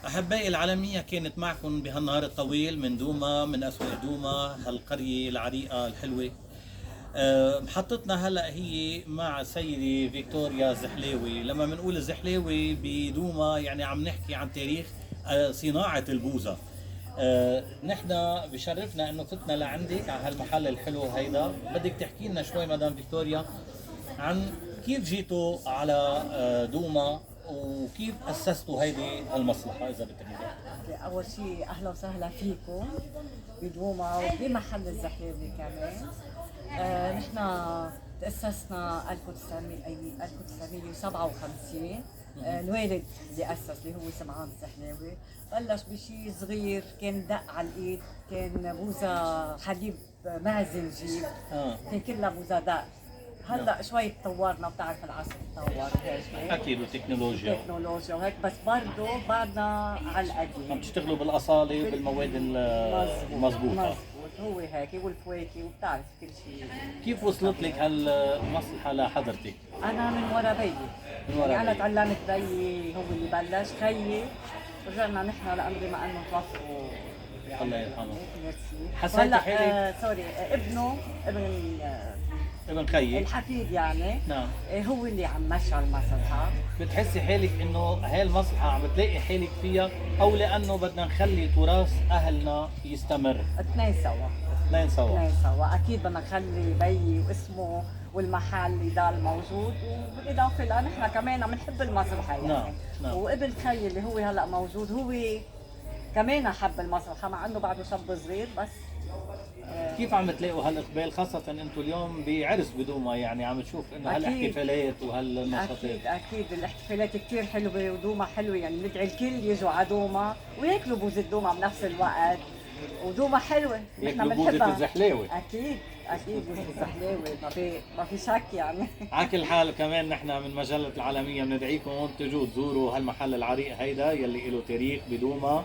أحبائي العالمية، كانت معكم بهالنهار الطويل من دوما، من أسواق دوما، هالقرية العريقة الحلوة. محطتنا هلأ هي مع سيدة فيكتوريا زحلاوي. لما بنقول الزحلاوي بدوما يعني عم نحكي عن تاريخ صناعة البوظة. نحن بشرفنا انه فتنا لعندك على هالمحل الحلو هيدا. بدك تحكي لنا شوي مدام فيكتوريا عن كيف جيتوا على دوما، وكيف اسستوا هيدي المصلحه اذا بتريدوا. أول شيء أهلا وسهلا فيكم بدوما وبمحل الزحليوي كمان. نحن تأسسنا 1957. الوالد اللي أسس اللي هو سمعان الزحلاوي بلش بشيء صغير، كان دق على الإيد، كان بوزة حليب معزة نجيب، كان كلها بوزة دق. هلا شوي تطورنا، بتعرف العصر تطور هيك اكيد، وتكنولوجيا. تكنولوجيا وهيك، بس برضه بعدنا على عم القديم. تشتغلوا بالاصاله وبالمواد المضبوطه. مظبوط، هو هيك، والفواكه وبتعرف كل شيء. كيف وصلت لك هالمصلحه لحضرتك؟ انا من ورا بيي، من ورا يعني انا بيي. تعلمت بيي هو اللي بلش، خيي رجعنا نحن لامري ما انه توفوا يعني. الله يرحمه. ميرسي. حسيتي وهلا حالك؟ سوري، ابنه ابن خيي. الحفيد يعني. نعم. هو اللي عم مشى المصلحه. بتحسي حالك انه هاي المصلحه عم بتلاقي حالك فيها، او لانه بدنا نخلي تراث اهلنا يستمر؟ اثنين سوا. اثنين سوا. اثنين سوا، اكيد بدنا نخلي بيي واسمه والمحل يضل موجود، وبالاضافه لنحن كمان عم نحب المسرحه يعني. نعم، نعم. وابن خيي اللي هو هلا موجود هو كمان حب المسرحه مع انه بعده شاب صغير بس. كيف عم تلاقوا هالاقبال، خاصة انتم اليوم بعرس بدوما، يعني عم تشوف انه أكيد. هالاحتفالات وهالنشاطات؟ اكيد الاحتفالات كثير حلوه ودوما حلوه، يعني ندعي الكل يجوا على دوما وياكلوا بوزة دوما بنفس الوقت، ودوما حلوه ياكلوا بوزة الزحلاوي. اكيد بوزة الزحلاوي، ما في شك يعني. على كل حال كمان نحن من مجلة العالمية بندعيكم تجوا تزوروا هالمحل العريق هيدا يلي له تاريخ بدوما،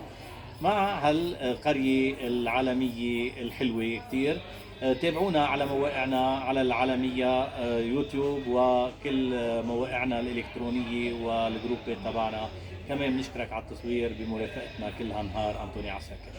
مع هالقرية العالمية الحلوة كتير. تابعونا على مواقعنا على العالمية يوتيوب، وكل مواقعنا الإلكترونية والجروبات تبعنا. كمان بنشكرك على التصوير بمرافقتنا كل هالنهار أنطوني عساكر.